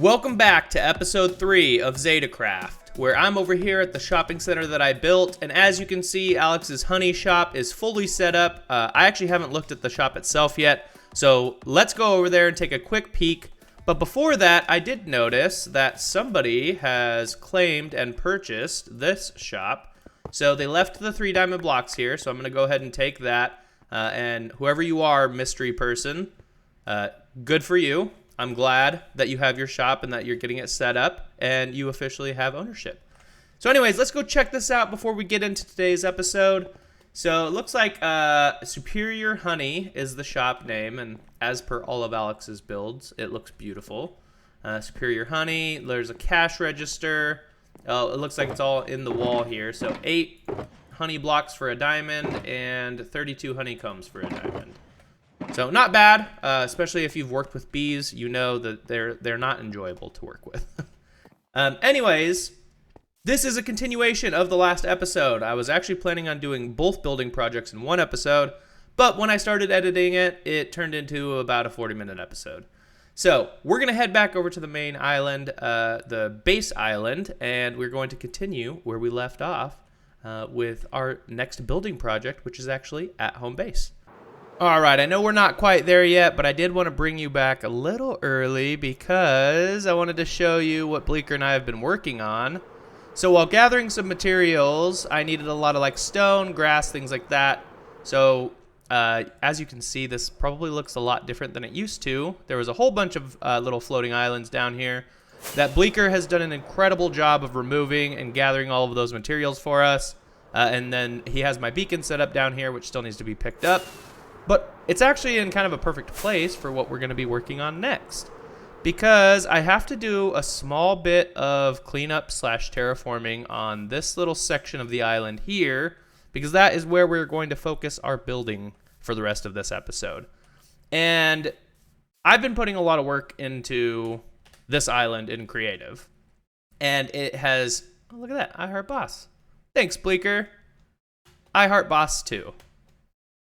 Welcome back to episode 3 of Zetacraft, where I'm over here at the shopping center that I built, and as you can see, Alex's honey shop is fully set up. I actually haven't looked at the shop itself yet, so let's go over there and take a quick peek. But before that, I did notice that somebody has claimed and purchased this shop. So they left the 3 diamond blocks here, so I'm going to go ahead and take that. And whoever you are, mystery person, good for you. I'm glad that you have your shop and that you're getting it set up and you officially have ownership. So anyways, let's go check this out before we get into today's episode. So it looks like Superior Honey is the shop name, and as per all of Alex's builds, it looks beautiful. Superior Honey, there's a cash register. Oh, it looks like it's all in the wall here. So 8 honey blocks for a diamond and 32 honeycombs for a diamond. So not bad, especially if you've worked with bees. You know that they're not enjoyable to work with. Anyways, this is a continuation of the last episode. I was actually planning on doing both building projects in one episode, but when I started editing it, it turned into about a 40-minute episode. So we're going to head back over to the main island, the base island, and we're going to continue where we left off with our next building project, which is actually at home base. All right, I know we're not quite there yet, but I did want to bring you back a little early because I wanted to show you what Bleeker and I have been working on. So while gathering some materials, I needed a lot of like stone, grass, things like that. So as you can see, this probably looks a lot different than it used to. There was a whole bunch of little floating islands down here that Bleeker has done an incredible job of removing and gathering all of those materials for us. And then he has my beacon set up down here, which still needs to be picked up. But it's actually in kind of a perfect place for what we're going to be working on next, because I have to do a small bit of cleanup / terraforming on this little section of the island here, because that is where we're going to focus our building for the rest of this episode. And I've been putting a lot of work into this island in creative, and it has, oh, look at that, I heart boss. Thanks, Bleeker. I heart boss too.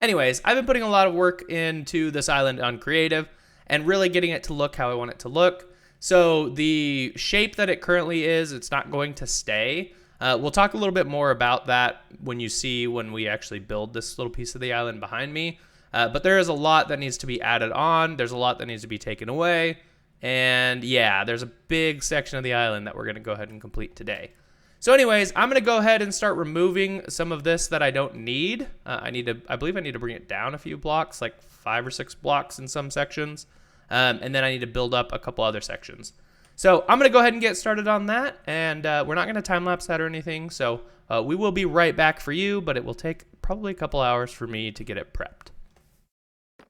Anyways, I've been putting a lot of work into this island on creative and really getting it to look how I want it to look. So the shape that it currently is, it's not going to stay. We'll talk a little bit more about that when we actually build this little piece of the island behind me. But there is a lot that needs to be added on. There's a lot that needs to be taken away. And yeah, there's a big section of the island that we're going to go ahead and complete today. So anyways, I'm going to go ahead and start removing some of this that I don't need. I believe I need to bring it down a few blocks, like 5 or 6 blocks in some sections. And then I need to build up a couple other sections. So I'm going to go ahead and get started on that. And we're not going to time-lapse that or anything. So we will be right back for you, but it will take probably a couple hours for me to get it prepped.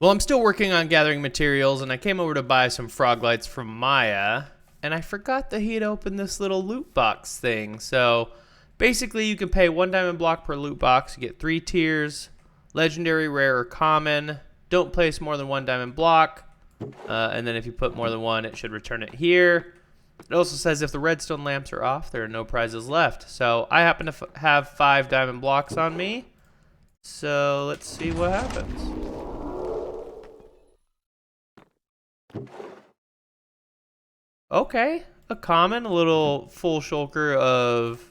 Well, I'm still working on gathering materials, and I came over to buy some frog lights from Maya. And I forgot that he had opened this little loot box thing. So basically you can pay 1 diamond block per loot box. You get 3 tiers, legendary, rare, or common. Don't place more than 1 diamond block. And then if you put more than 1, it should return it here. It also says if the redstone lamps are off, there are no prizes left. So I happen to have 5 diamond blocks on me. So let's see what happens. Okay, a common, a little full shulker of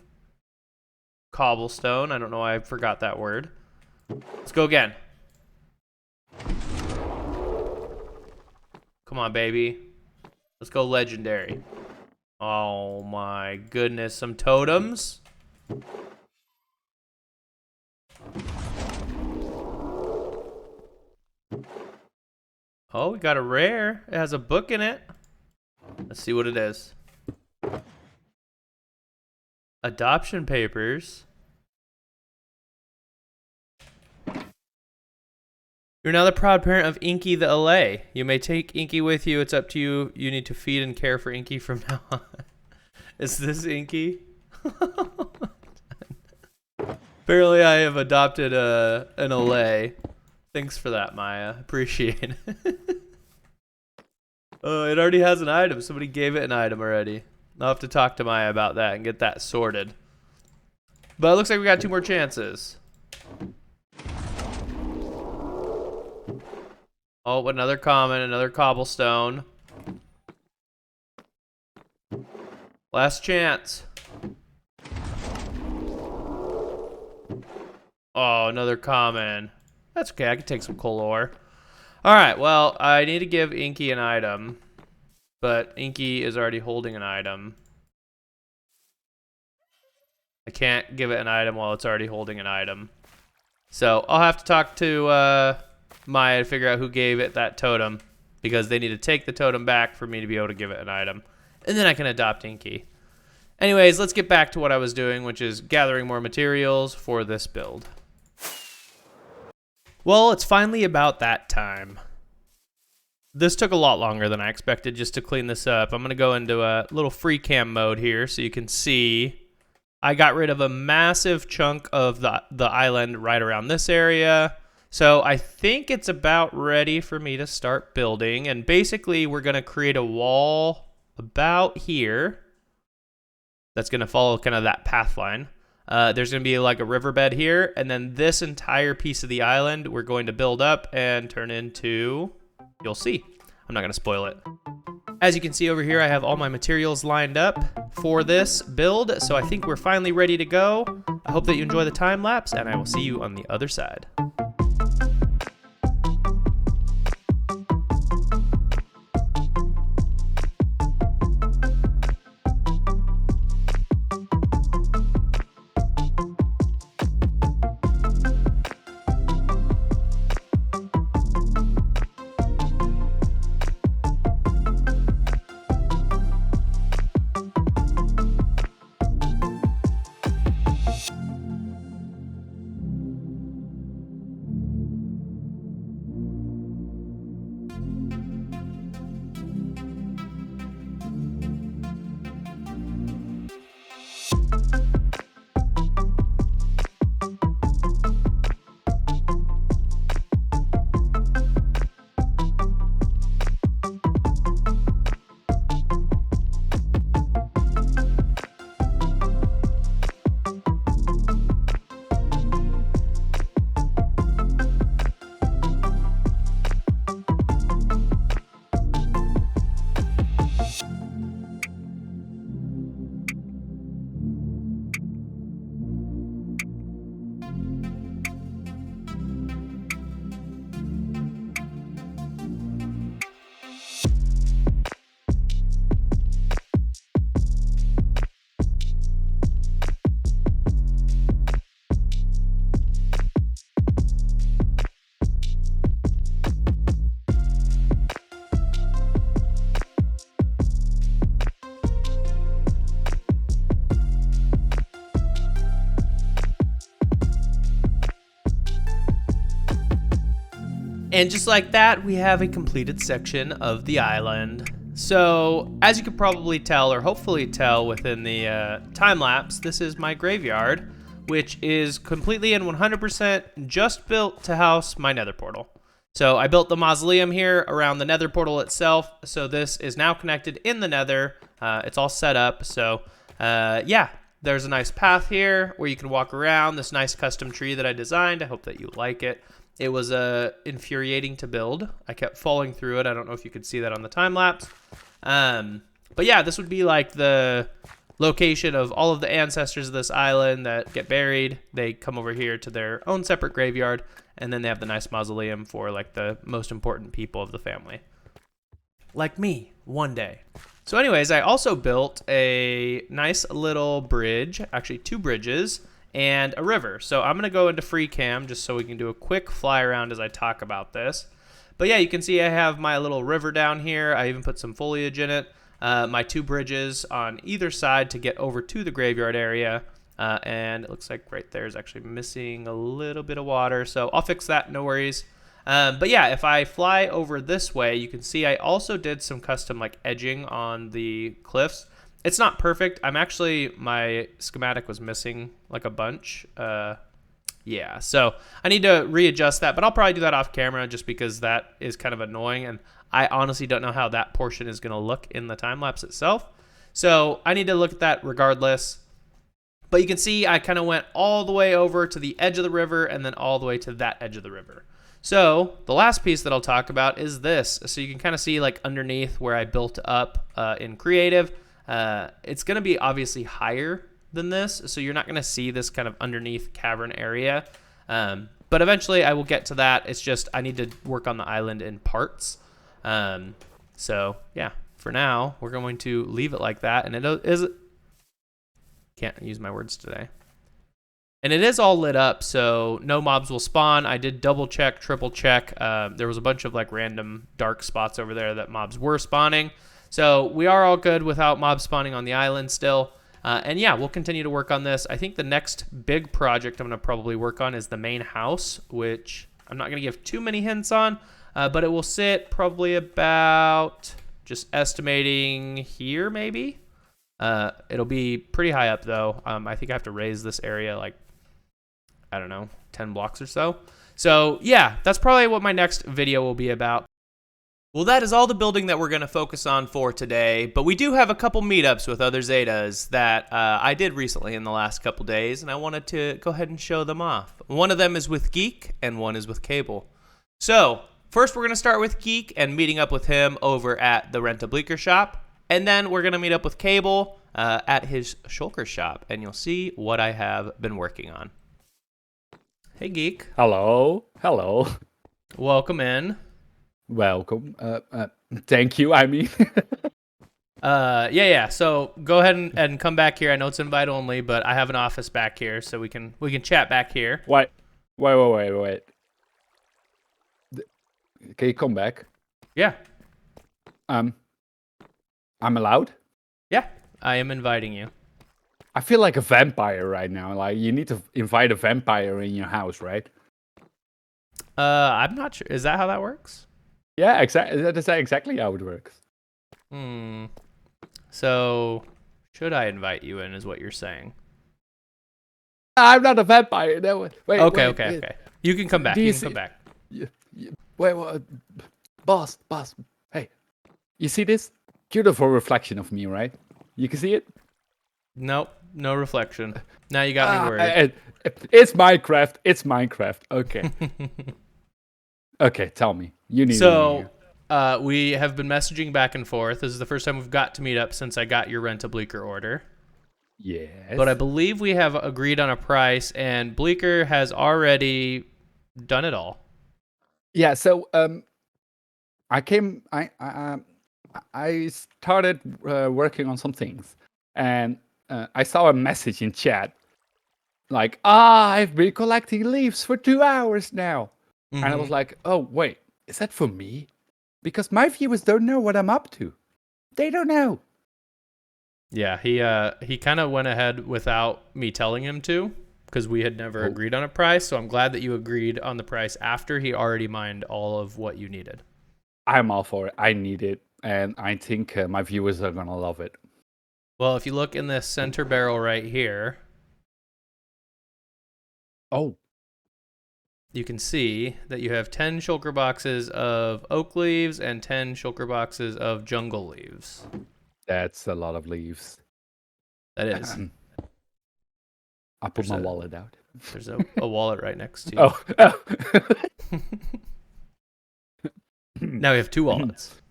cobblestone. I don't know why I forgot that word. Let's go again. Come on, baby. Let's go legendary. Oh my goodness, some totems. Oh, we got a rare. It has a book in it. Let's see what it is. Adoption papers. You're now the proud parent of Inky the Allay. You may take Inky with you. It's up to you. You need to feed and care for Inky from now on. Is this Inky? Apparently I have adopted an Allay. Thanks for that, Maya. Appreciate it. Oh, it already has an item. Somebody gave it an item already. I'll have to talk to Maya about that and get that sorted. But it looks like we got 2 more chances. Oh, another common, another cobblestone. Last chance. Oh, another common. That's okay, I can take some coal ore. Alright, well, I need to give Inky an item. But Inky is already holding an item. I can't give it an item while it's already holding an item. So I'll have to talk to Maya to figure out who gave it that totem, because they need to take the totem back for me to be able to give it an item. And then I can adopt Inky. Anyways, let's get back to what I was doing, which is gathering more materials for this build. Well, it's finally about that time. This took a lot longer than I expected just to clean this up. I'm going to go into a little free cam mode here so you can see. I got rid of a massive chunk of the island right around this area. So I think it's about ready for me to start building. And basically, we're going to create a wall about here that's going to follow kind of that path line. There's going to be like a riverbed here. And then this entire piece of the island we're going to build up and turn into... You'll see. I'm not going to spoil it. As you can see over here, I have all my materials lined up for this build, so I think we're finally ready to go. I hope that you enjoy the time lapse, and I will see you on the other side. And just like that, we have a completed section of the island. So, as you could probably tell, or hopefully tell within the time lapse, this is my graveyard, which is completely and 100% just built to house my nether portal. So I built the mausoleum here around the nether portal itself, so this is now connected in the nether. It's all set up, so yeah, there's a nice path here where you can walk around, this nice custom tree that I designed. I hope that you like it. It was infuriating to build. I kept falling through it. I don't know if you could see that on the time lapse. But yeah, this would be like the location of all of the ancestors of this island that get buried. They come over here to their own separate graveyard, and then they have the nice mausoleum for like the most important people of the family. Like me, one day. So anyways, I also built a nice little bridge, actually 2 bridges, and a river. So I'm gonna go into free cam just so we can do a quick fly around as I talk about this. But yeah, you can see I have my little river down here. I even put some foliage in it. My 2 bridges on either side to get over to the graveyard area. And it looks like right there is actually missing a little bit of water. So I'll fix that, no worries. But yeah, if I fly over this way, you can see I also did some custom like edging on the cliffs. It's not perfect. My schematic was missing like a bunch. Yeah, so I need to readjust that, but I'll probably do that off camera just because that is kind of annoying, and I honestly don't know how that portion is going to look in the time lapse itself. So I need to look at that regardless. But you can see I kind of went all the way over to the edge of the river and then all the way to that edge of the river. So the last piece that I'll talk about is this. So you can kind of see like underneath where I built up in creative. It's going to be obviously higher than this, so you're not going to see this kind of underneath cavern area. But eventually I will get to that. It's just I need to work on the island in parts. So yeah, for now we're going to leave it like that. And it is, can't use my words today. And it is all lit up, so no mobs will spawn. I did double check, triple check. There was a bunch of like random dark spots over there that mobs were spawning. So we are all good without mobs spawning on the island still. And yeah, we'll continue to work on this. I think the next big project I'm going to probably work on is the main house, which I'm not going to give too many hints on, but it will sit probably about, just estimating here maybe. It'll be pretty high up though. I think I have to raise this area like, I don't know, 10 blocks or so. So yeah, that's probably what my next video will be about. Well, that is all the building that we're going to focus on for today, but we do have a couple meetups with other Zetas that I did recently in the last couple days, and I wanted to go ahead and show them off. One of them is with Geek, and one is with Cable. So, first we're going to start with Geek and meeting up with him over at the Rent-A-Bleaker shop, and then we're going to meet up with Cable at his shulker shop, and you'll see what I have been working on. Hey, Geek. Hello. Hello. Welcome in. Welcome. Thank you, I mean. Yeah. So go ahead and come back here. I know it's invite only, but I have an office back here, so we can chat back here. Wait. Can you come back? Yeah. I'm allowed? Yeah, I am inviting you. I feel like a vampire right now. Like, you need to invite a vampire in your house, right? I'm not sure. Is that how that works? Yeah, exactly. That's exactly how it works. So, should I invite you in, is what you're saying? I'm not a vampire. No, wait. Okay. You can come back. Come back. Wait, boss. Hey, you see this? Beautiful reflection of me, right? You can see it? Nope, no reflection. Now you got me worried. It's Minecraft. Okay. Okay, tell me. You need So, we have been messaging back and forth. This is the first time we've got to meet up since I got your Rent-A-Bleaker order. Yes. But I believe we have agreed on a price, and Bleaker has already done it all. Yeah, so I started working on some things, and I saw a message in chat like, I've been collecting leaves for 2 hours now. And I was like, oh, wait, is that for me? Because my viewers don't know what I'm up to. They don't know. Yeah, he kind of went ahead without me telling him to, because we had never agreed on a price. So I'm glad that you agreed on the price after he already mined all of what you needed. I'm all for it. I need it. And I think my viewers are going to love it. Well, if you look in this center barrel right here. Oh. You can see that you have 10 shulker boxes of oak leaves and 10 shulker boxes of jungle leaves. That's a lot of leaves. That is. I'll put my wallet out. There's a wallet right next to you. Oh. Now we have 2 wallets.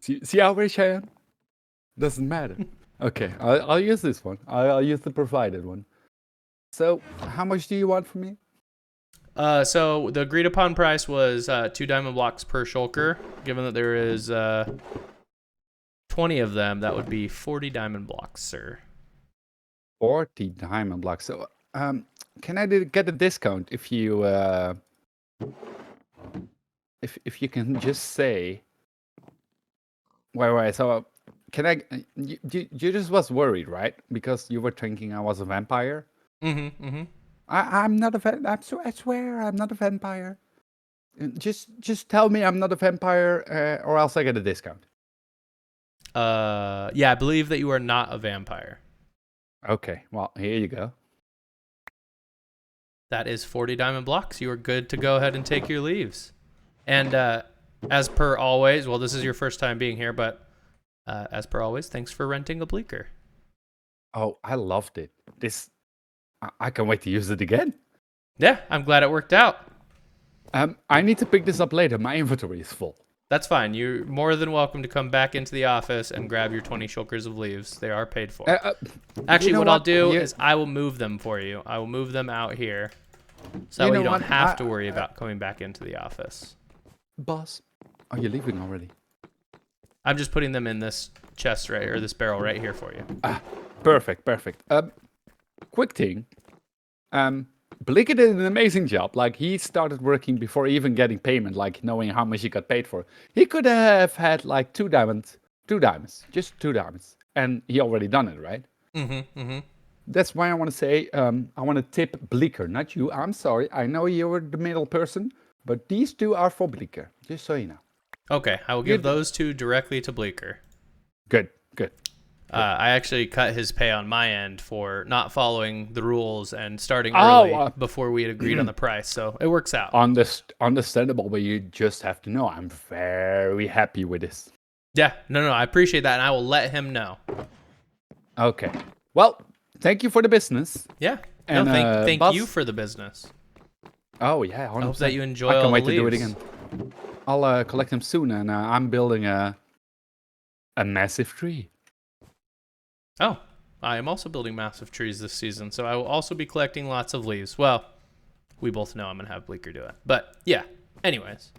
See how rich I am? Doesn't matter. Okay, I'll use this one. I'll use the provided one. So, how much do you want from me? So the agreed upon price was 2 diamond blocks per shulker. Given that there is 20 of them, that would be 40 diamond blocks, sir. 40 diamond blocks. So, can I get a discount if you if you can just say? Wait. So, can I? You just was worried, right? Because you were thinking I was a vampire. I'm not a I swear I'm not a vampire. Just tell me I'm not a vampire, or else I get a discount. Yeah, I believe that you are not a vampire. Okay, well, here you go. That is 40 diamond blocks. You are good to go ahead and take your leaves. And as per always, well, this is your first time being here, but as per always, thanks for renting a Bleaker. Oh, I loved it. I can't wait to use it again. Yeah, I'm glad it worked out. I need to pick this up later. My inventory is full. That's fine. You're more than welcome to come back into the office and grab your 20 shulkers of leaves. They are paid for. Actually, what I'll do is I will move them for you. I will move them out here. So that way you don't have to worry about coming back into the office. Boss, are you leaving already? I'm just putting them in this chest right, or this barrel right here for you. Perfect. Quick thing. Blicker did an amazing job. Like, he started working before even getting payment, like knowing how much he got paid for. He could have had like two diamonds, just 2 diamonds, and he already done it, right? That's why I want to say, I want to tip Bleaker, not you. I'm sorry. I know you're the middle person, but these 2 are for Bleaker, just so you know. Okay, I will give those 2 directly to Bleaker. Good. I actually cut his pay on my end for not following the rules and starting early before we had agreed on the price, so it works out. Understandable, but you just have to know I'm very happy with this. Yeah, no, I appreciate that, and I will let him know. Okay. Well, thank you for the business. Yeah, and thank you for the business. Oh, yeah, 100%. I hope that you enjoy all the leaves. I can't wait to do it again. I'll collect them soon, and I'm building a massive tree. Oh, I am also building massive trees this season, so I will also be collecting lots of leaves. Well, we both know I'm going to have Bleaker do it. But, yeah, anyways.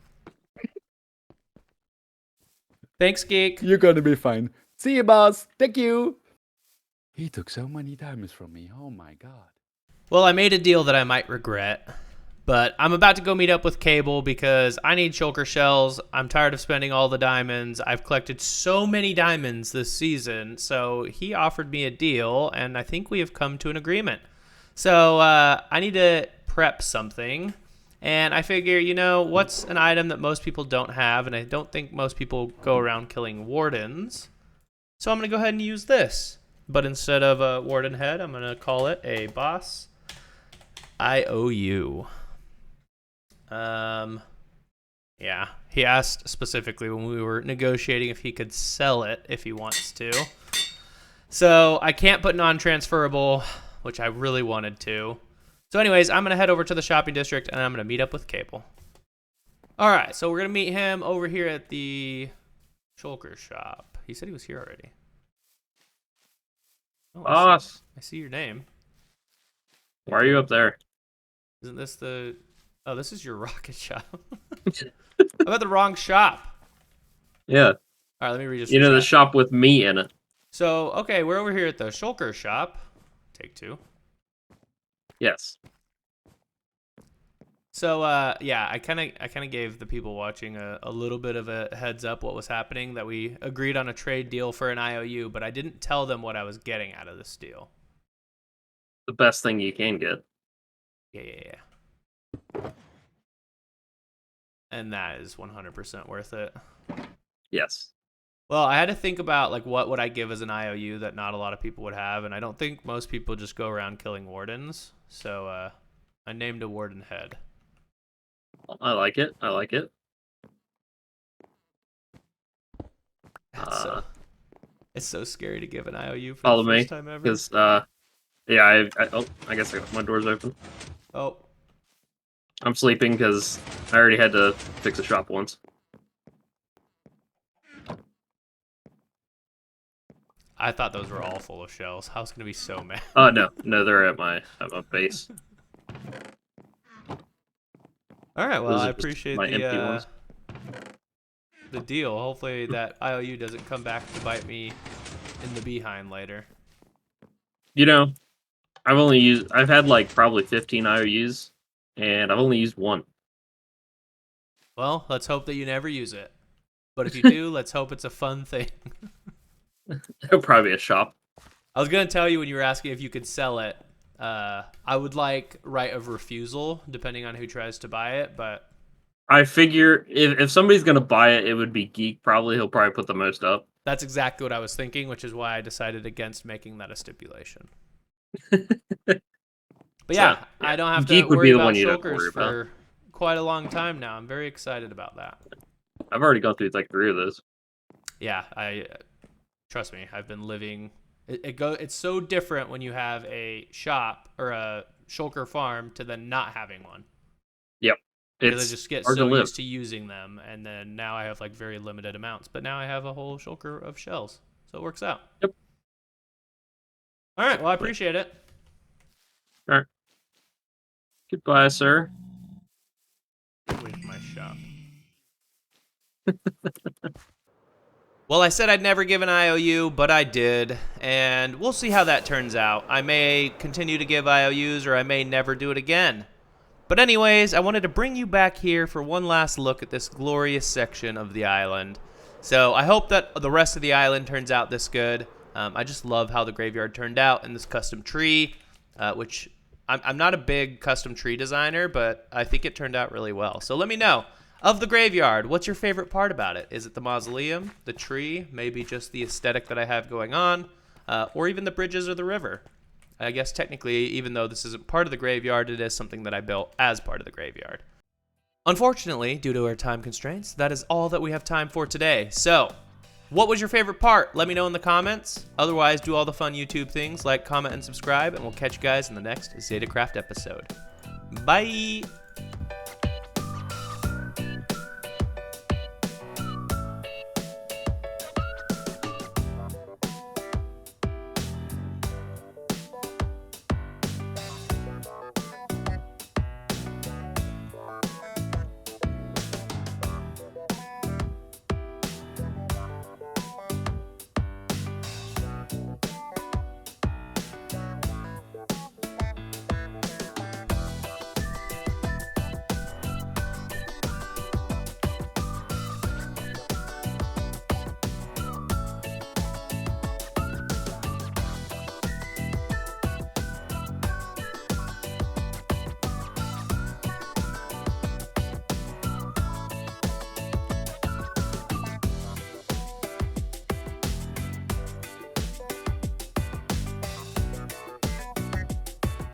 Thanks, Geek. You're going to be fine. See you, boss. Thank you. He took so many diamonds from me. Oh, my God. Well, I made a deal that I might regret. But I'm about to go meet up with Cable because I need shulker shells. I'm tired of spending all the diamonds. I've collected so many diamonds this season. So he offered me a deal, and I think we have come to an agreement. So I need to prep something. And I figure, what's an item that most people don't have? And I don't think most people go around killing wardens. So I'm going to go ahead and use this. But instead of a Warden Head, I'm going to call it a Boss IOU. Yeah, he asked specifically when we were negotiating if he could sell it if he wants to. So I can't put non-transferable, which I really wanted to. So anyways, I'm going to head over to the shopping district and I'm going to meet up with Cable. All right, so we're going to meet him over here at the shulker shop. He said he was here already. Oh, Boss. I see your name. Why are you up there? Isn't this the... Oh, this is your rocket shop. I'm at the wrong shop. Yeah. All right, let me read this. The shop with me in it. So, okay, we're over here at the shulker shop. Take 2. Yes. So, yeah, I kind of gave the people watching a little bit of a heads up what was happening, that we agreed on a trade deal for an IOU, but I didn't tell them what I was getting out of this deal. The best thing you can get. Yeah. And that is 100% worth it. Yes. Well, I had to think about, like, what would I give as an IOU that not a lot of people would have, and I don't think most people just go around killing wardens. So, I named a Warden Head. I like it. It's so scary to give an IOU for the first time ever. Because, yeah, I guess my door's open. Oh. I'm sleeping because I already had to fix a shop once. I thought those were all full of shells. I was going to be so mad. Oh, no, they're at my base. All right, well, I appreciate my empty ones. The deal. Hopefully that IOU doesn't come back to bite me in the behind later. I've had like probably 15 IOUs, and I've only used 1. Well, let's hope that you never use it. But if you do, let's hope it's a fun thing. It'll probably be a shop. I was going to tell you when you were asking if you could sell it. I would like right of refusal, depending on who tries to buy it, but... I figure if somebody's going to buy it, it would be Geek, probably. He'll probably put the most up. That's exactly what I was thinking, which is why I decided against making that a stipulation. But yeah, I don't have to worry about shulkers for quite a long time now. I'm very excited about that. I've already gone through like 3 of those. Yeah, trust me, I've been living... It's so different when you have a shop or a shulker farm to then not having one. Yep. Because It's I just get hard to so live. used to using them, and then now I have like very limited amounts. But now I have a whole shulker of shells, so it works out. Yep. All right. Well, I appreciate it. All right. Goodbye, sir. With my shop. Well, I said I'd never give an IOU, but I did, and we'll see how that turns out. I may continue to give IOUs, or I may never do it again. But anyways, I wanted to bring you back here for one last look at this glorious section of the island. So I hope that the rest of the island turns out this good. I just love how the graveyard turned out and this custom tree, which I'm not a big custom tree designer, but I think it turned out really well. So let me know. Of the graveyard, what's your favorite part about it? Is it the mausoleum, the tree, maybe just the aesthetic that I have going on, or even the bridges or the river? I guess technically, even though this isn't part of the graveyard, it is something that I built as part of the graveyard. Unfortunately, due to our time constraints, that is all that we have time for today. So, what was your favorite part? Let me know in the comments. Otherwise, do all the fun YouTube things like comment and subscribe, and we'll catch you guys in the next Zetacraft episode. Bye!